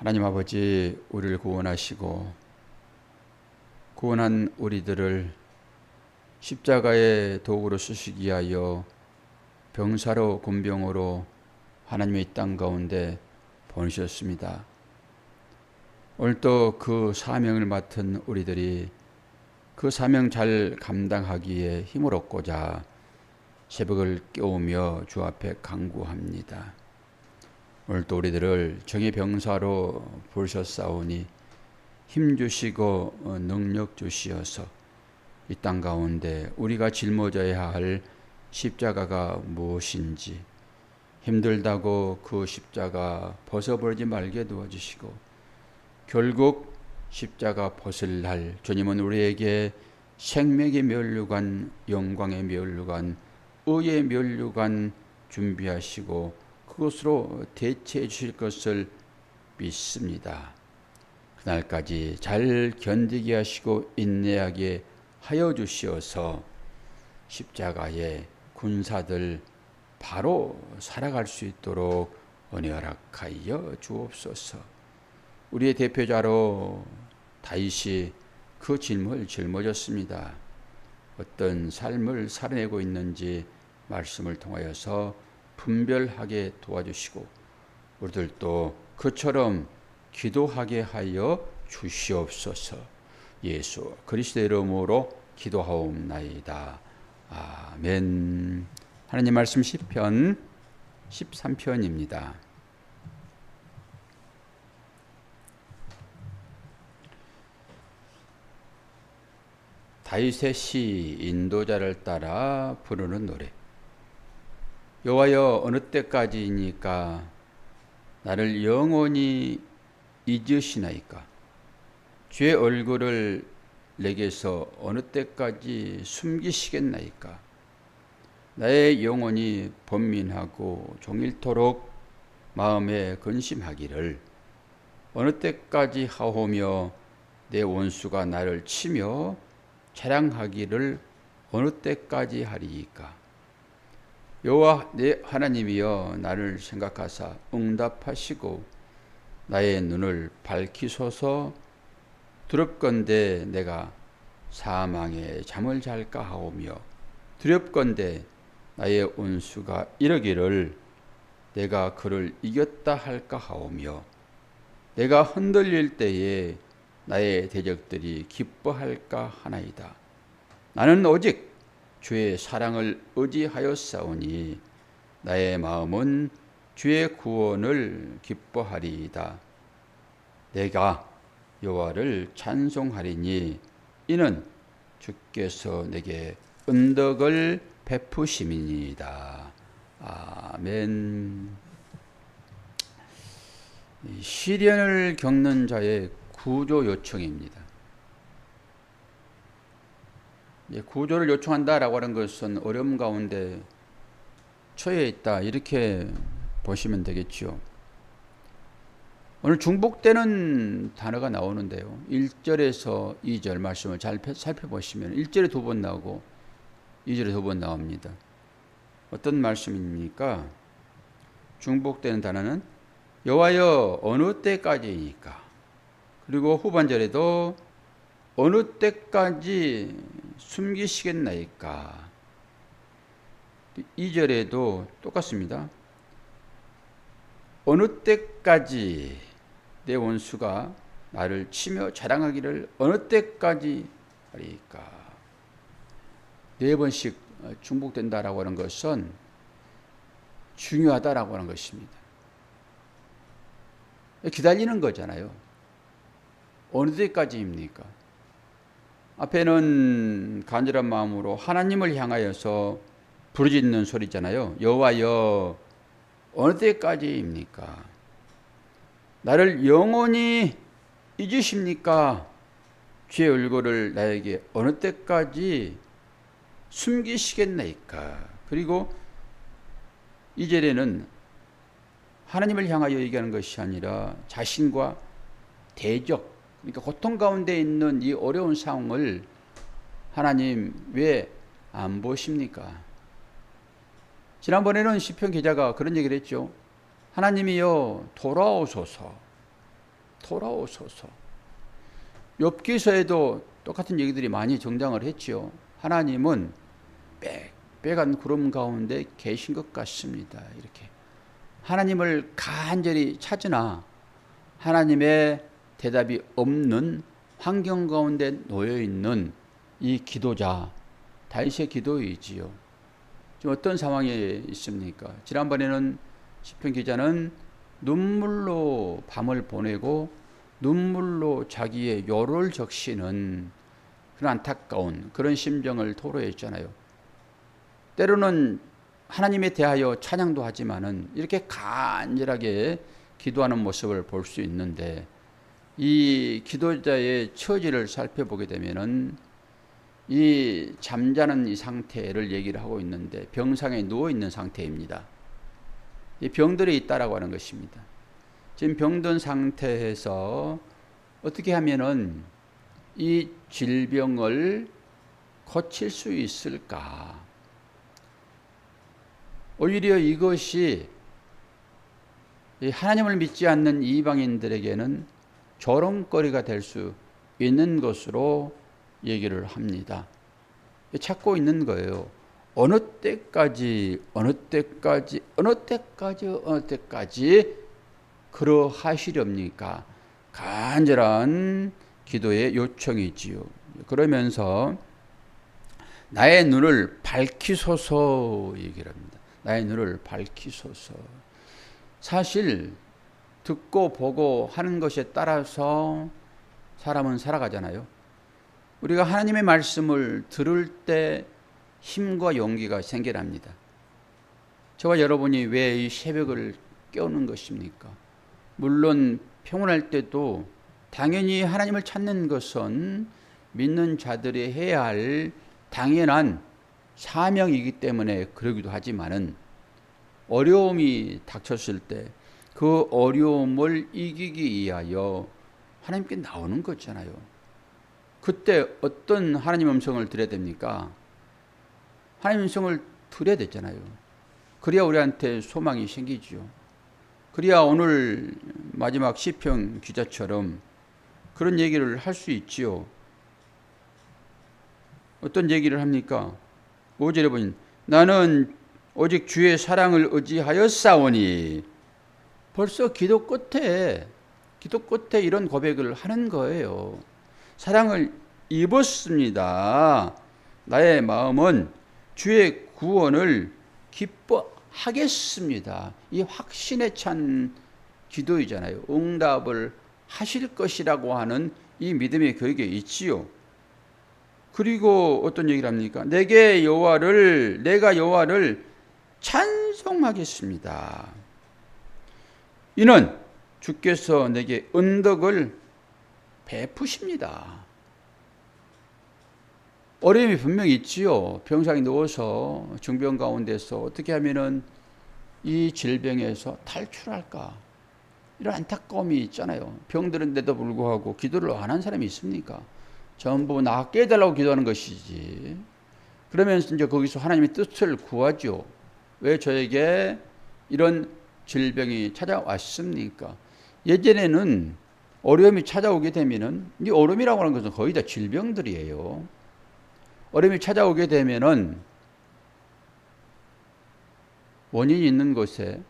하나님 아버지, 우리를 구원하시고 구원한 우리들을 십자가의 도구로 쓰시기 위하여 병사로 군병으로 하나님의 땅 가운데 보내셨습니다. 오늘도 그 사명을 맡은 우리들이 그 사명 잘 감당하기에 힘을 얻고자 새벽을 깨우며 주 앞에 간구합니다. 오늘도 우리들을 정의 병사로 부르셨사오니 힘 주시고 능력 주시어서 이 땅 가운데 우리가 짊어져야 할 십자가가 무엇인지 힘들다고 그 십자가 벗어버리지 말게 도와주시고 결국 십자가 벗을 날 주님은 우리에게 생명의 면류관, 영광의 면류관, 의의 면류관 준비하시고 그것으로 대체해 주실 것을 믿습니다. 그날까지 잘 견디게 하시고 인내하게 하여 주시어서 십자가의 군사들 바로 살아갈 수 있도록 은혜 허락하여 주옵소서. 우리의 대표자로 다윗이 그 짐을 짊어졌습니다. 어떤 삶을 살아내고 있는지 말씀을 통하여서 분별하게 도와주시고 우리들도 그처럼 기도하게 하여 주시옵소서. 예수 그리스도의 이름으로 기도하옵나이다. 아멘. 하나님 말씀 시편 13편입니다. 다윗의 시 인도자를 따라 부르는 노래. 여호와여 어느 때까지이니까 나를 영원히 잊으시나이까. 주의 얼굴을 내게서 어느 때까지 숨기시겠나이까. 나의 영혼이 번민하고 종일토록 마음에 근심하기를 어느 때까지 하오며 내 원수가 나를 치며 자랑하기를 어느 때까지 하리이까. 여호와 내 하나님이여 나를 생각하사 응답하시고 나의 눈을 밝히소서. 두렵건대 내가 사망에 잠을 잘까 하오며 두렵건대 나의 원수가 이르기를 내가 그를 이겼다 할까 하오며 내가 흔들릴 때에 나의 대적들이 기뻐할까 하나이다. 나는 오직 주의 사랑을 의지하였사오니 나의 마음은 주의 구원을 기뻐하리이다. 내가 여호와를 찬송하리니 이는 주께서 내게 은덕을 베푸심이니이다. 아멘. 시련을 겪는 자의 구조 요청입니다. 구조를 요청한다라고 하는 것은 어려움 가운데 처해 있다 이렇게 보시면 되겠지요. 오늘 중복되는 단어가 나오는데요. 1절에서 2절 말씀을 잘 살펴보시면 1절에 2번 나오고 2절에 2번 나옵니다. 어떤 말씀입니까? 중복되는 단어는 여호와여 어느 때까지이니까. 그리고 후반절에도 어느 때까지 숨기시겠나이까. 2절에도 똑같습니다. 어느 때까지 내 원수가 나를 치며 자랑하기를 어느 때까지 하리까. 4번씩 중복된다라고 하는 것은 중요하다라고 하는 것입니다. 기다리는 거잖아요. 어느 때까지입니까? 앞에는 간절한 마음으로 하나님을 향하여서 부르짖는 소리잖아요. 여호와여 어느 때까지입니까? 나를 영원히 잊으십니까? 주의 얼굴을 나에게 어느 때까지 숨기시겠나이까? 그리고 2절에는 하나님을 향하여 얘기하는 것이 아니라 자신과 대적, 그러니까 고통 가운데 있는 이 어려운 상황을 하나님 왜 안 보십니까? 지난번에는 시편 기자가 그런 얘기를 했죠. 하나님이여 돌아오소서. 돌아오소서. 욥기서에도 똑같은 얘기들이 많이 등장을 했지요. 하나님은 빽빽한 구름 가운데 계신 것 같습니다. 이렇게 하나님을 간절히 찾으나 하나님의 대답이 없는 환경 가운데 놓여 있는 이 기도자 다윗의 기도이지요. 지금 어떤 상황에 있습니까? 지난번에는 시편 기자는 눈물로 밤을 보내고 눈물로 자기의 요를 적시는 그런 안타까운 그런 심정을 토로했잖아요. 때로는 하나님에 대하여 찬양도 하지만은 이렇게 간절하게 기도하는 모습을 볼 수 있는데, 이 기도자의 처지를 살펴보게 되면은 이 잠자는 이 상태를 얘기를 하고 있는데 병상에 누워 있는 상태입니다. 이 병들에 있다라고 하는 것입니다. 지금 병든 상태에서 어떻게 하면은 이 질병을 고칠 수 있을까? 오히려 이것이 하나님을 믿지 않는 이방인들에게는 조롱거리가 될 수 있는 것으로 얘기를 합니다. 찾고 있는 거예요. 어느 때까지 그러하시렵니까? 간절한 기도의 요청이지요. 그러면서 나의 눈을 밝히소서 얘기를 합니다. 나의 눈을 밝히소서. 사실 듣고 보고 하는 것에 따라서 사람은 살아가잖아요. 우리가 하나님의 말씀을 들을 때 힘과 용기가 생겨납니다. 저와 여러분이 왜 이 새벽을 깨우는 것입니까? 물론 평온할 때도 당연히 하나님을 찾는 것은 믿는 자들이 해야 할 당연한 사명이기 때문에 그러기도 하지만은 어려움이 닥쳤을 때 그 어려움을 이기기 위하여 하나님께 나오는 거잖아요. 그때 어떤 하나님 음성을 들어야 됩니까? 하나님 음성을 들어야 되잖아요. 그래야 우리한테 소망이 생기죠. 그래야 오늘 마지막 시편 기자처럼 그런 얘기를 할 수 있지요. 어떤 얘기를 합니까? 5절에 보니 나는 오직 주의 사랑을 의지하였사오니, 벌써 기도 끝에 이런 고백을 하는 거예요. 사랑을 입었습니다. 나의 마음은 주의 구원을 기뻐하겠습니다. 이 확신에 찬 기도이잖아요. 응답을 하실 것이라고 하는 이 믿음이 그에게 있지요. 그리고 어떤 얘기를 합니까? 내가 여호와를 찬송하겠습니다. 이는 주께서 내게 은덕을 베푸십니다. 어려움이 분명히 있지요. 병상에 누워서 중병 가운데서 어떻게 하면은 이 질병에서 탈출할까? 이런 안타까움이 있잖아요. 병들은데도 불구하고 기도를 안 한 사람이 있습니까? 전부 낫게 해달라고 기도하는 것이지. 그러면서 이제 거기서 하나님의 뜻을 구하죠. 왜 저에게 이런 질병이 찾아왔습니까? 예전에는 어려움이 찾아오게 되면은, 이 어려움이라고 하는 것은 거의 다 질병들이에요. 어려움이 찾아오게 되면은 원인이 있는 곳에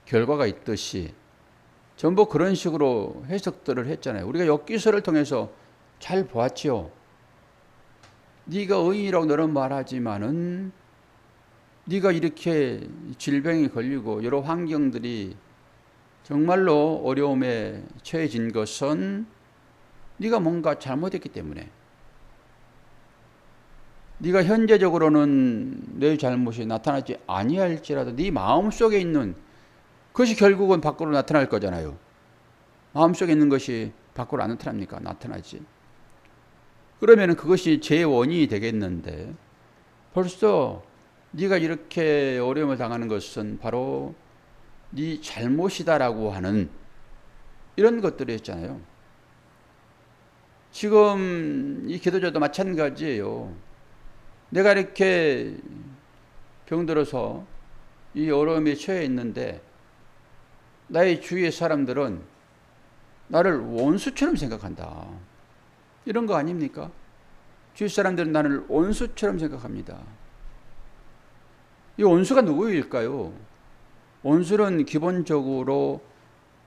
결과가 있듯이 전부 그런 식으로 해석들을 했잖아요. 우리가 욥기서를 통해서 잘 보았지요. 네가 의인이라고 너는 말하지만은 네가 이렇게 질병이 걸리고 여러 환경들이 정말로 어려움에 처해진 것은 네가 뭔가 잘못했기 때문에, 네가 현재적으로는 내 잘못이 나타나지 아니할지라도 네 마음속에 있는 그것이 결국은 밖으로 나타날 거잖아요. 마음속에 있는 것이 밖으로 안 나타납니까? 나타나지. 그러면 그것이 제 원인이 되겠는데, 벌써 네가 이렇게 어려움을 당하는 것은 바로 네 잘못이다라고 하는 이런 것들이 있잖아요. 지금 이 기도자도 마찬가지예요. 내가 이렇게 병들어서 이 어려움에 처해 있는데 나의 주위의 사람들은 나를 원수처럼 생각한다. 이런 거 아닙니까? 주위 사람들은 나를 원수처럼 생각합니다. 이 원수가 누구일까요? 원수는 기본적으로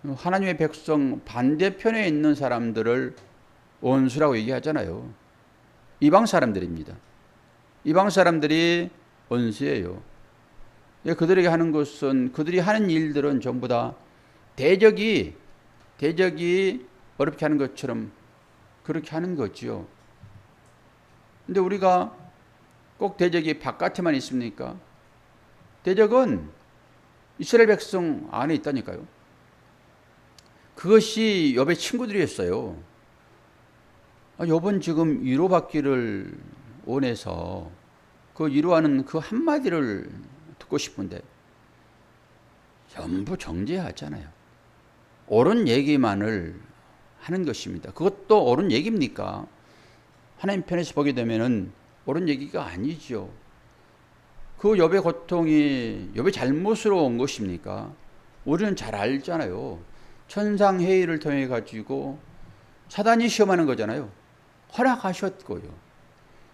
하나님의 백성 반대편에 있는 사람들을 원수라고 얘기하잖아요. 이방 사람들입니다. 이방 사람들이 원수예요. 그들에게 하는 것은, 그들이 하는 일들은 전부 다 대적이 어렵게 하는 것처럼 그렇게 하는 거지요. 근데 우리가 꼭 대적이 바깥에만 있습니까? 대적은 이스라엘 백성 안에 있다니까요. 그것이 욥의 친구들이었어요. 욥은 지금 위로받기를 원해서 그 위로하는 그 한마디를 듣고 싶은데 전부 정죄하잖아요. 옳은 얘기만을 하는 것입니다. 그것도 옳은 얘기입니까? 하나님 편에서 보게 되면은 옳은 얘기가 아니죠. 그 욥의 고통이 욥의 잘못으로 온 것입니까? 우리는 잘 알잖아요. 천상회의를 통해 가지고 사단이 시험하는 거잖아요. 허락하셨고요.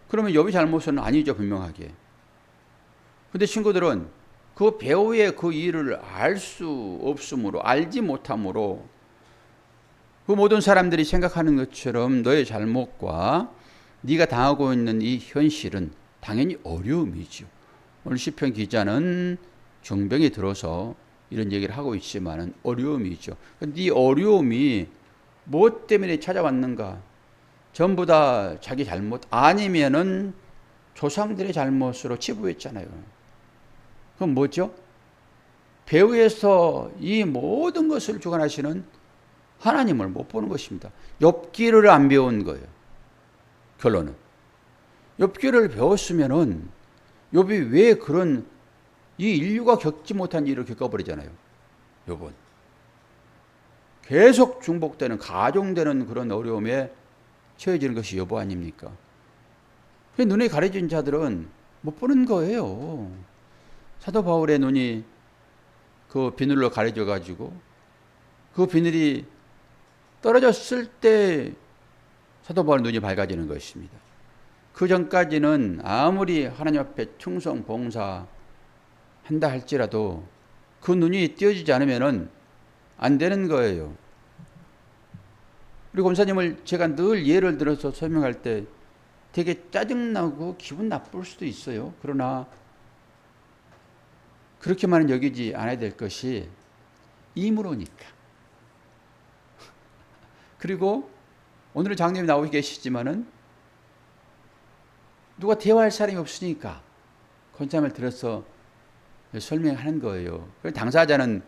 그러면 욥의 잘못은 아니죠, 분명하게. 근데 친구들은 그 배우의 그 일을 알 수 없으므로, 알지 못함으로 그 모든 사람들이 생각하는 것처럼 너의 잘못과 네가 당하고 있는 이 현실은 당연히 어려움이죠. 오늘 시편 기자는 정병이 들어서 이런 얘기를 하고 있지만 어려움이죠. 네 어려움이 무엇 때문에 찾아왔는가? 전부 다 자기 잘못 아니면은 조상들의 잘못으로 치부했잖아요. 그럼 뭐죠? 배후에서 이 모든 것을 주관하시는 하나님을 못 보는 것입니다. 욥기를 안 배운 거예요. 결론은 욥기를 배웠으면은 욥이 왜 그런 이 인류가 겪지 못한 일을 겪어버리잖아요. 욥은 계속 중복되는 가중되는 그런 어려움에 처해지는 것이 욥 아닙니까? 눈에 가려진 자들은 못 보는 거예요. 사도 바울의 눈이 그 비늘로 가려져 가지고 그 비늘이 떨어졌을 때 사도 바울 눈이 밝아지는 것입니다. 그 전까지는 아무리 하나님 앞에 충성 봉사 한다 할지라도 그 눈이 띄어지지 않으면 안 되는 거예요. 우리 권사님을 제가 늘 예를 들어서 설명할 때 되게 짜증나고 기분 나쁠 수도 있어요. 그러나 그렇게만은 여기지 않아야 될 것이 임으로니까. 그리고 오늘 장님이 나오고 계시지만은 누가 대화할 사람이 없으니까 권사님을 들어서 설명하는 거예요. 당사자는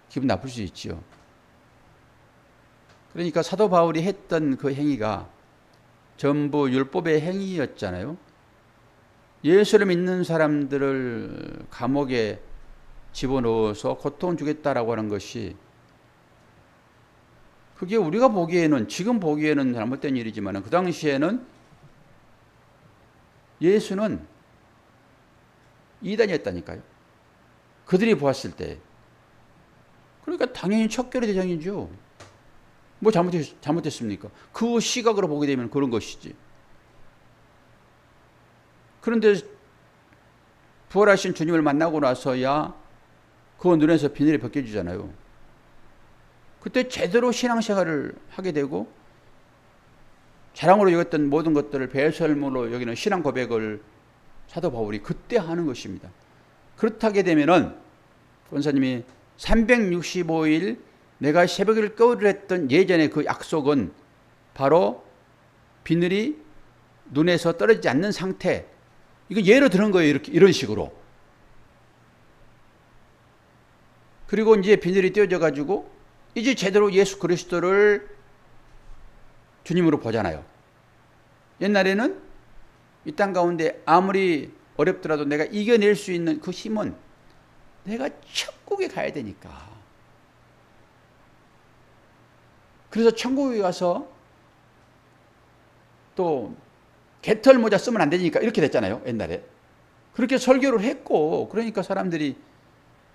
기분 나쁠 수 있죠. 그러니까 사도 바울이 했던 그 행위가 전부 율법의 행위였잖아요. 예수를 믿는 사람들을 감옥에 집어넣어서 고통 주겠다라고 하는 것이 그게 우리가 보기에는 지금 보기에는 잘못된 일이지만 그 당시에는 예수는 이단이었다니까요. 그들이 보았을 때. 그러니까 당연히 척결의 대상이죠. 뭐 잘못했습니까? 그 시각으로 보게 되면 그런 것이지. 그런데 부활하신 주님을 만나고 나서야 그 눈에서 비늘이 벗겨지잖아요. 그때 제대로 신앙생활을 하게 되고 자랑으로 여겼던 모든 것들을 배설물로 여기는 신앙 고백을 사도 바울이 그때 하는 것입니다. 그렇다게 되면은 권사님이 365일 내가 새벽을 꺼으려 했던 예전의 그 약속은 바로 비늘이 눈에서 떨어지지 않는 상태. 이거 예로 드는 거예요. 이런 식으로. 그리고 이제 비늘이 떼어져 가지고 이제 제대로 예수 그리스도를 주님으로 보잖아요. 옛날에는 이 땅 가운데 아무리 어렵더라도 내가 이겨낼 수 있는 그 힘은 내가 천국에 가야 되니까. 그래서 천국에 가서 또 개털 모자 쓰면 안 되니까 이렇게 됐잖아요. 옛날에. 그렇게 설교를 했고 그러니까 사람들이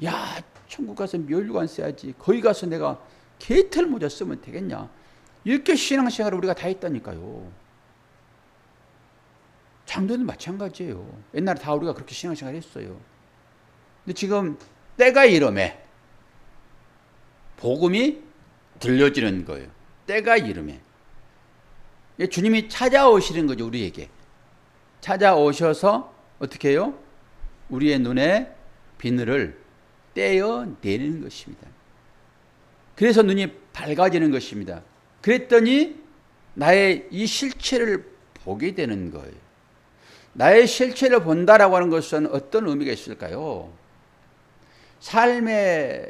야 천국 가서 멸류관 써야지. 거기 가서 내가 게이틀 모자 쓰면 되겠냐. 이렇게 신앙생활을 우리가 다 했다니까요. 장로도 마찬가지예요. 옛날에 다 우리가 그렇게 신앙생활 했어요. 근데 지금 때가 이름에 복음이 들려지는 거예요. 때가 이름에. 주님이 찾아오시는 거죠, 우리에게. 찾아오셔서 어떻게 해요? 우리의 눈에 비늘을 떼어내리는 것입니다. 그래서 눈이 밝아지는 것입니다. 그랬더니 나의 이 실체를 보게 되는 거예요. 나의 실체를 본다라고 하는 것은 어떤 의미가 있을까요? 삶에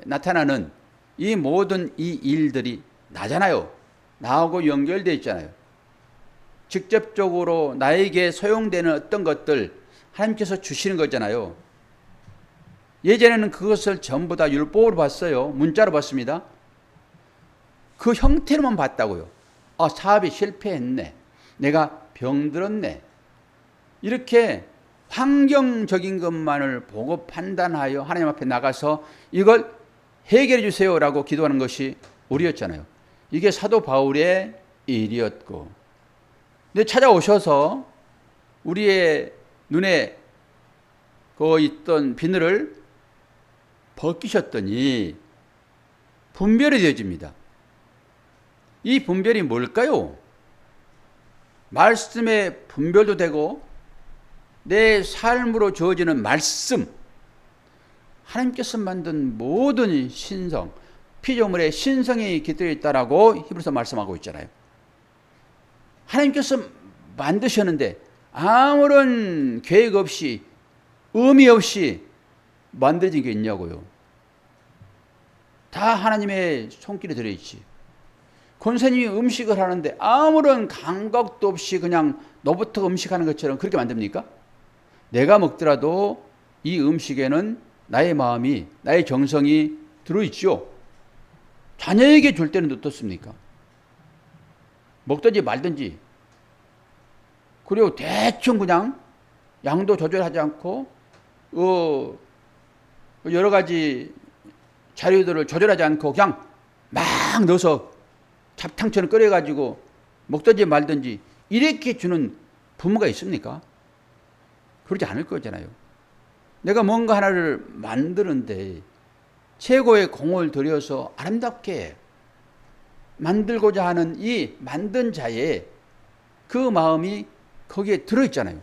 나타나는 이 모든 이 일들이 나잖아요. 나하고 연결되어 있잖아요. 직접적으로 나에게 소용되는 어떤 것들 하나님께서 주시는 거잖아요. 예전에는 그것을 전부 다 율법으로 봤어요. 문자로 봤습니다. 그 형태로만 봤다고요. 사업이 실패했네. 내가 병들었네. 이렇게 환경적인 것만을 보고 판단하여 하나님 앞에 나가서 이걸 해결해 주세요라고 기도하는 것이 우리였잖아요. 이게 사도 바울의 일이었고, 근데 찾아오셔서 우리의 눈에 그 있던 비늘을 벗기셨더니 분별이 되어집니다. 이 분별이 뭘까요? 말씀의 분별도 되고 내 삶으로 주어지는 말씀, 하나님께서 만든 모든 신성, 피조물의 신성이 깃들어 있다라고 히브리서 말씀하고 있잖아요. 하나님께서 만드셨는데 아무런 계획 없이 의미 없이 만들어진 게 있냐고요. 다 하나님의 손길이 들어있지. 권사님이 음식을 하는데 아무런 감각도 없이 그냥 너부터 음식하는 것처럼 그렇게 만듭니까? 내가 먹더라도 이 음식에는 나의 마음이, 나의 정성이 들어있죠. 자녀에게 줄 때는 어떻습니까? 먹든지 말든지, 그리고 대충 그냥 양도 조절하지 않고 여러 가지 자료들을 조절하지 않고 그냥 막 넣어서 잡탕처럼 끓여가지고 먹든지 말든지 이렇게 주는 부모가 있습니까? 그러지 않을 거잖아요. 내가 뭔가 하나를 만드는데 최고의 공을 들여서 아름답게 만들고자 하는 이 만든 자의 그 마음이 거기에 들어있잖아요.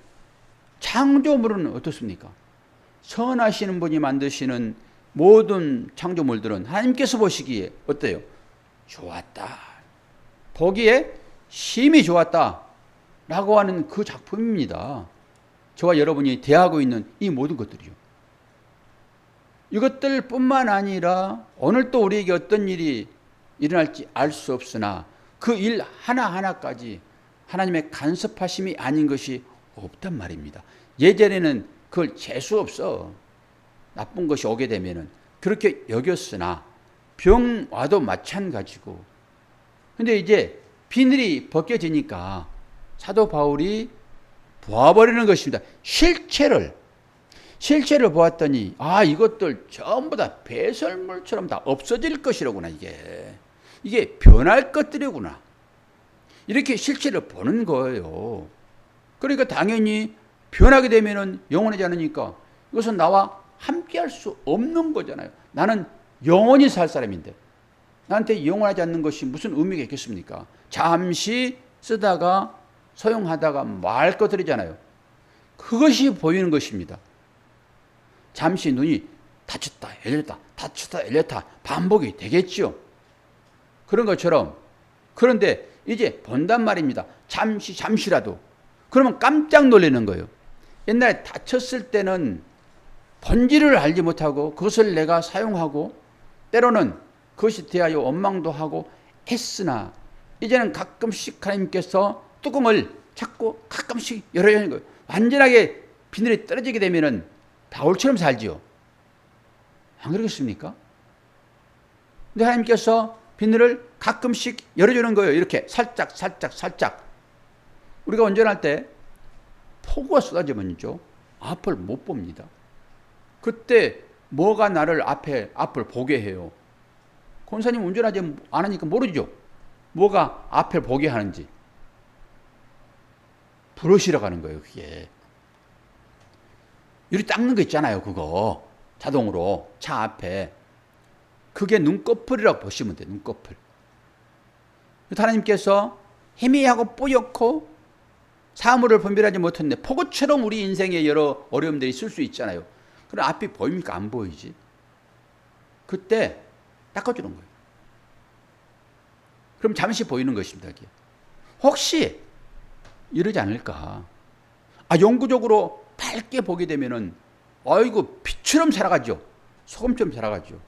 창조물은 어떻습니까? 선하시는 분이 만드시는 모든 창조물들은 하나님께서 보시기에 어때요? 좋았다. 보기에 심히 좋았다. 라고 하는 그 작품입니다. 저와 여러분이 대하고 있는 이 모든 것들이요. 이것들 뿐만 아니라 오늘 또 우리에게 어떤 일이 일어날지 알 수 없으나 그 일 하나하나까지 하나님의 간섭하심이 아닌 것이 없단 말입니다. 예전에는 그걸 재수 없어. 나쁜 것이 오게 되면은 그렇게 여겼으나 병와도 마찬가지고. 근데 이제 비늘이 벗겨지니까 사도 바울이 보아버리는 것입니다. 실체를 보았더니 이것들 전부 다 배설물처럼 다 없어질 것이로구나. 이게 변할 것들이구나. 이렇게 실체를 보는 거예요. 그러니까 당연히 변하게 되면은 영원하지 않으니까 이것은 나와 함께 할 수 없는 거잖아요. 나는 영원히 살 사람인데 나한테 영원하지 않는 것이 무슨 의미가 있겠습니까? 잠시 쓰다가 소용하다가 말 것들이잖아요. 그것이 보이는 것입니다. 잠시 눈이 닫혔다 열렸다 닫혔다 열렸다 반복이 되겠죠. 그런 것처럼. 그런데 이제 본단 말입니다. 잠시라도. 그러면 깜짝 놀라는 거예요. 옛날에 다쳤을 때는 본질을 알지 못하고 그것을 내가 사용하고 때로는 그것이 대하여 원망도 하고 했으나 이제는 가끔씩 하나님께서 뚜껑을 자꾸 가끔씩 열어야 하는 거예요. 완전하게 비늘이 떨어지게 되면은 바울처럼 살지요. 안 그러겠습니까? 근데 하나님께서 비늘을 가끔씩 열어주는 거예요. 이렇게 살짝. 우리가 운전할 때 폭우가 쏟아지면요 앞을 못 봅니다. 그때 뭐가 나를 앞을 보게 해요? 권사님 운전하지 안 하니까 모르죠. 뭐가 앞을 보게 하는지. 브러시러 가는 거예요, 그게. 유리 닦는 거 있잖아요, 그거. 자동으로. 차 앞에. 그게 눈꺼풀이라고 보시면 돼요, 눈꺼풀. 하나님께서 희미하고 뿌옇고 사물을 분별하지 못했는데 폭우처럼 우리 인생에 여러 어려움들이 있을 수 있잖아요. 그럼 앞이 보입니까? 안 보이지? 그때 닦아주는 거예요. 그럼 잠시 보이는 것입니다. 이게. 혹시 이러지 않을까? 영구적으로 밝게 보게 되면은 아이고 빛처럼 살아가죠. 소금처럼 살아가죠.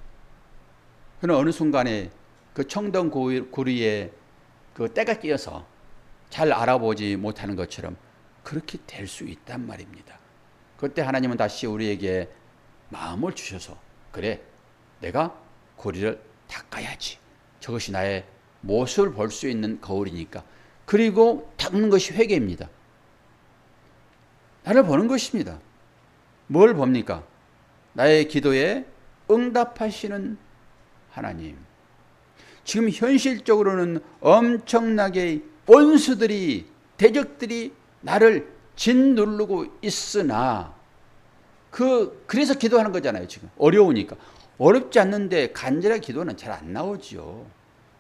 그러나 어느 순간에 그 청동 구리에 그 때가 끼어서 잘 알아보지 못하는 것처럼 그렇게 될 수 있단 말입니다. 그때 하나님은 다시 우리에게 마음을 주셔서 그래 내가 고리를 닦아야지. 저것이 나의 모습을 볼 수 있는 거울이니까. 그리고 닦는 것이 회개입니다. 나를 보는 것입니다. 뭘 봅니까? 나의 기도에 응답하시는 하나님. 지금 현실적으로는 엄청나게 원수들이 대적들이 나를 짓누르고 있으나 그래서 기도하는 거잖아요. 지금 어려우니까. 어렵지 않는데 간절한 기도는 잘 안 나오죠.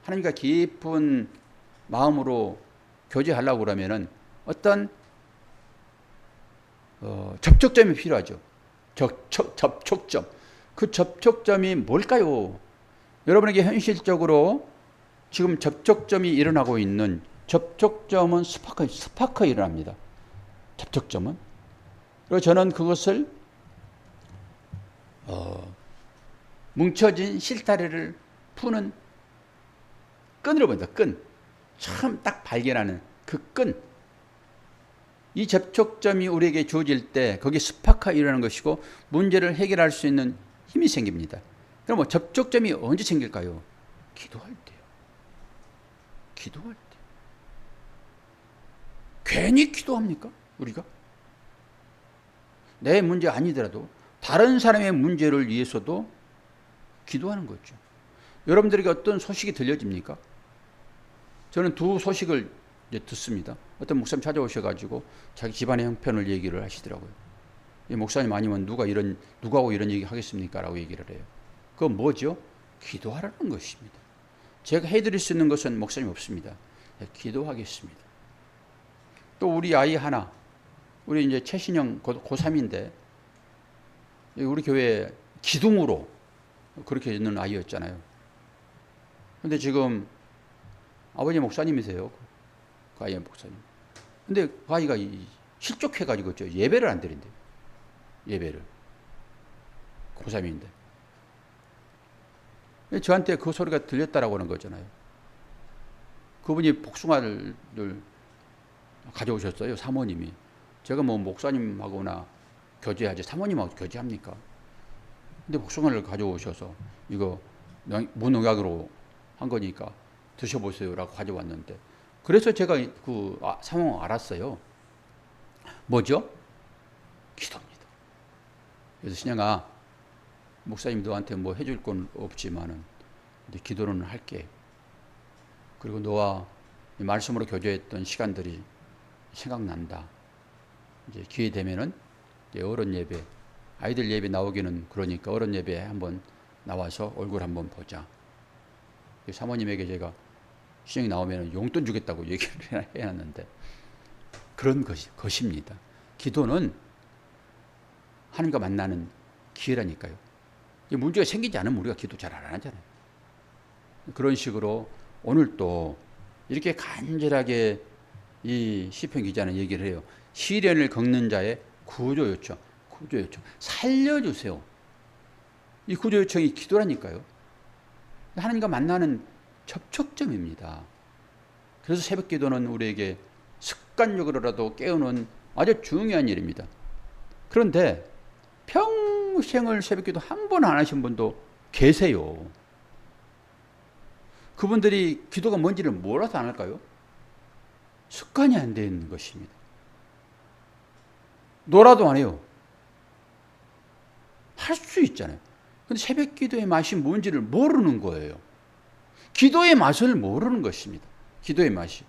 하나님과 깊은 마음으로 교제하려고 그러면은 어떤 접촉점이 필요하죠. 접촉점. 그 접촉점이 뭘까요? 여러분에게 현실적으로 지금 접촉점이 일어나고 있는 접촉점은 스파크 일어납니다. 접촉점은. 그리고 저는 그것을 뭉쳐진 실타래를 푸는 끈으로 본다. 끈. 처음 딱 발견하는 그 끈. 이 접촉점이 우리에게 주어질 때 거기에 스파크가 일어나는 것이고 문제를 해결할 수 있는 힘이 생깁니다. 그럼 뭐 접촉점이 언제 생길까요? 기도할 때요. 기도할 때. 괜히 기도합니까? 우리가? 내 문제 아니더라도 다른 사람의 문제를 위해서도 기도하는 거죠. 여러분들에게 어떤 소식이 들려집니까? 저는 두 소식을 이제 듣습니다. 어떤 목사님 찾아오셔가지고 자기 집안의 형편을 얘기를 하시더라고요. 이 목사님 아니면 누구하고 이런 얘기 하겠습니까? 라고 얘기를 해요. 그건 뭐죠? 기도하라는 것입니다. 제가 해드릴 수 있는 것은 목사님 없습니다. 기도하겠습니다. 또 우리 아이 하나, 우리 이제 최신영 고3인데, 우리 교회 기둥으로 그렇게 있는 아이였잖아요. 근데 지금 아버지 목사님이세요. 그 아이의 목사님. 근데 그 아이가 실족해가지고 예배를 안 드린대요. 예배를. 고3인데. 저한테 그 소리가 들렸다라고 하는 거잖아요. 그분이 복숭아를 가져오셨어요. 사모님이. 제가 뭐 목사님하고나 교제하지 사모님하고 교제합니까? 근데 복숭아를 가져오셔서 이거 무농약으로 한 거니까 드셔보세요라고 가져왔는데 그래서 제가 그 상황을 알았어요. 뭐죠? 기도입니다. 그래서 신영아, 목사님 너한테 뭐 해줄 건 없지만은 근데 기도는 할게. 그리고 너와 말씀으로 교제했던 시간들이 생각난다. 이제 기회 되면은 이제 어른 예배, 아이들 예배 나오기는 그러니까 어른 예배에 한번 나와서 얼굴 한번 보자. 사모님에게 제가 시정이 나오면 용돈 주겠다고 얘기를 해놨는데 그런 것입니다. 기도는 하나님과 만나는 기회라니까요. 문제가 생기지 않으면 우리가 기도 잘 안 하잖아요. 그런 식으로 오늘 또 이렇게 간절하게 이 시편 기자는 얘기를 해요. 시련을 겪는 자의 구조 요청, 구조 요청. 살려주세요. 이 구조 요청이 기도라니까요. 하나님과 만나는 접촉점입니다. 그래서 새벽 기도는 우리에게 습관적으로라도 깨우는 아주 중요한 일입니다. 그런데 평생을 새벽 기도 한 번 안 하신 분도 계세요. 그분들이 기도가 뭔지를 몰라서 안 할까요? 습관이 안 되어 있는 것입니다. 놀아도 안 해요. 할 수 있잖아요. 근데 새벽 기도의 맛이 뭔지를 모르는 거예요. 기도의 맛을 모르는 것입니다. 기도의 맛이.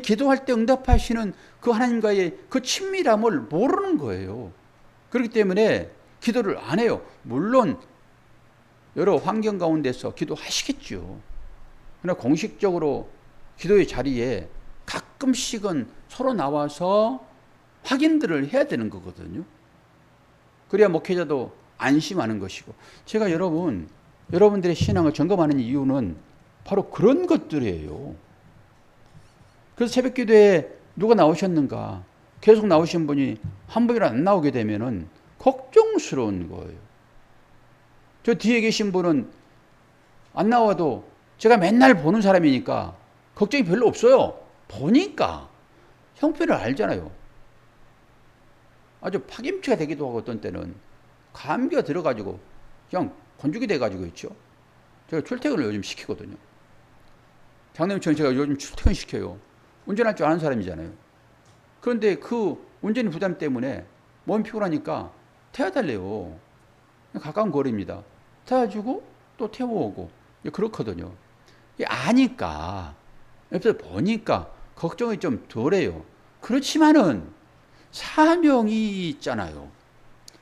기도할 때 응답하시는 그 하나님과의 그 친밀함을 모르는 거예요. 그렇기 때문에 기도를 안 해요. 물론 여러 환경 가운데서 기도하시겠죠. 그러나 공식적으로 기도의 자리에 가끔씩은 서로 나와서 확인들을 해야 되는 거거든요. 그래야 목회자도 안심하는 것이고. 제가 여러분들의 신앙을 점검하는 이유는 바로 그런 것들이에요. 그래서 새벽 기도에 누가 나오셨는가, 계속 나오신 분이 한 번이라도 안 나오게 되면은 걱정스러운 거예요. 저 뒤에 계신 분은 안 나와도 제가 맨날 보는 사람이니까 걱정이 별로 없어요. 보니까 형편을 알잖아요. 아주 파김치가 되기도 하고 어떤 때는 감기가 들어가지고 그냥 건조기 돼가지고 있죠. 제가 출퇴근을 요즘 시키거든요. 장남처럼 제가 요즘 출퇴근 시켜요. 운전할 줄 아는 사람이잖아요. 그런데 그 운전 부담 때문에 몸이 피곤하니까 태워달래요. 가까운 거리입니다. 태워주고 또 태워오고 그렇거든요. 아니까 옆에서 보니까 걱정이 좀 덜해요. 그렇지만은 사명이 있잖아요.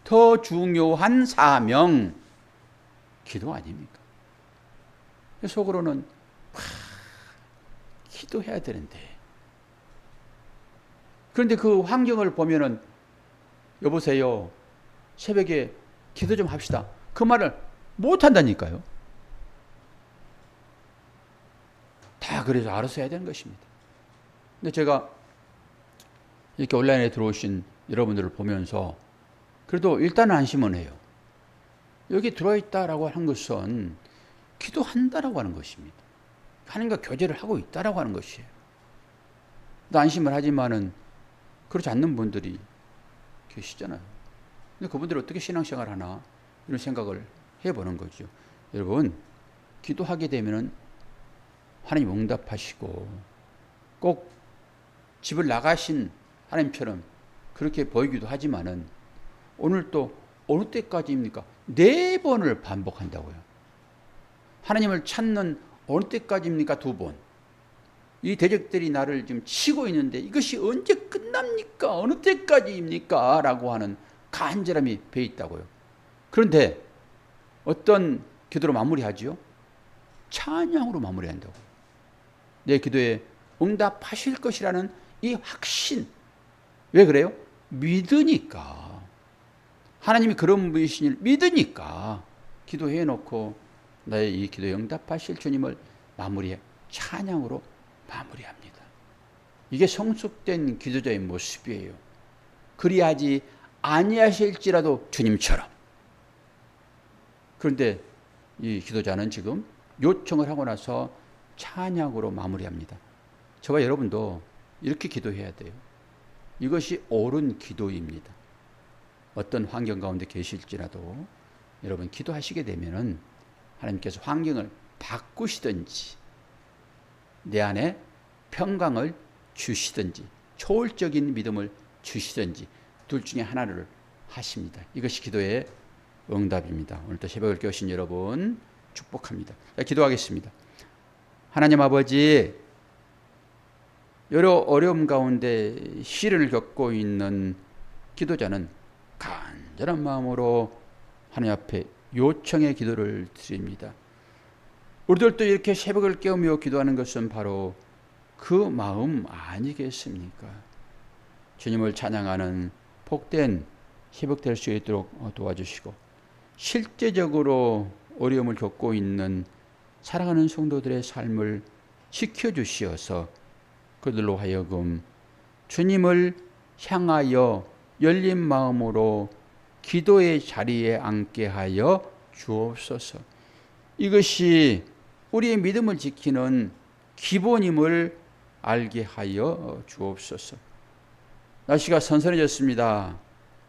더 중요한 사명, 기도 아닙니까? 속으로는 기도해야 되는데. 그런데 그 환경을 보면은 여보세요, 새벽에 기도 좀 합시다, 그 말을 못 한다니까요. 다 그래서 알아서 해야 되는 것입니다. 근데 제가 이렇게 온라인에 들어오신 여러분들을 보면서 그래도 일단은 안심은 해요. 여기 들어있다라고 하는 것은 기도한다라고 하는 것입니다. 하나님과 교제를 하고 있다라고 하는 것이에요. 안심을 하지만은 그렇지 않는 분들이 계시잖아요. 근데 그분들이 어떻게 신앙생활 하나 이런 생각을 해보는 거죠. 여러분, 기도하게 되면은 하나님 응답하시고 꼭 집을 나가신 하나님처럼 그렇게 보이기도 하지만은 오늘 또 어느 때까지입니까? 4번을 반복한다고요. 하나님을 찾는 어느 때까지입니까? 2번. 이 대적들이 나를 지금 치고 있는데 이것이 언제 끝납니까? 어느 때까지입니까? 라고 하는 간절함이 배어 있다고요. 그런데 어떤 기도로 마무리하지요? 찬양으로 마무리한다고. 내 기도에 응답하실 것이라는 이 확신. 왜 그래요? 믿으니까. 하나님이 그런 분이신 줄 믿으니까 기도해 놓고 나의 이 기도에 응답하실 주님을 찬양으로 마무리합니다. 이게 성숙된 기도자의 모습이에요. 그리하지 아니하실지라도 주님처럼. 그런데 이 기도자는 지금 요청을 하고 나서 찬양으로 마무리합니다. 저와 여러분도 이렇게 기도해야 돼요. 이것이 옳은 기도입니다. 어떤 환경 가운데 계실지라도 여러분 기도하시게 되면은 하나님께서 환경을 바꾸시든지 내 안에 평강을 주시든지 초월적인 믿음을 주시든지 둘 중에 하나를 하십니다. 이것이 기도의 응답입니다. 오늘도 새벽을 깨우신 여러분 축복합니다. 자, 기도하겠습니다. 하나님 아버지, 여러 어려움 가운데 시련을 겪고 있는 기도자는 간절한 마음으로 하나님 앞에 요청의 기도를 드립니다. 우리들도 이렇게 새벽을 깨우며 기도하는 것은 바로 그 마음 아니겠습니까? 주님을 찬양하는 복된 새벽 될 수 있도록 도와주시고 실제적으로 어려움을 겪고 있는 사랑하는 성도들의 삶을 지켜주시어서 그들로 하여금 주님을 향하여 열린 마음으로 기도의 자리에 앉게 하여 주옵소서. 이것이 우리의 믿음을 지키는 기본임을 알게 하여 주옵소서. 날씨가 선선해졌습니다.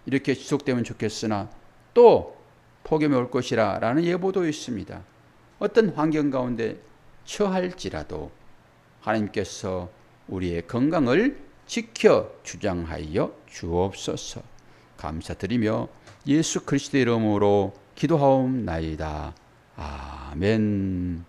이렇게 지속되면 좋겠으나 또 폭염이 올 것이라 라는 예보도 있습니다. 어떤 환경 가운데 처할지라도 하나님께서 우리의 건강을 지켜 주장하여 주옵소서. 감사드리며 예수 그리스도의 이름으로 기도하옵나이다. 아멘.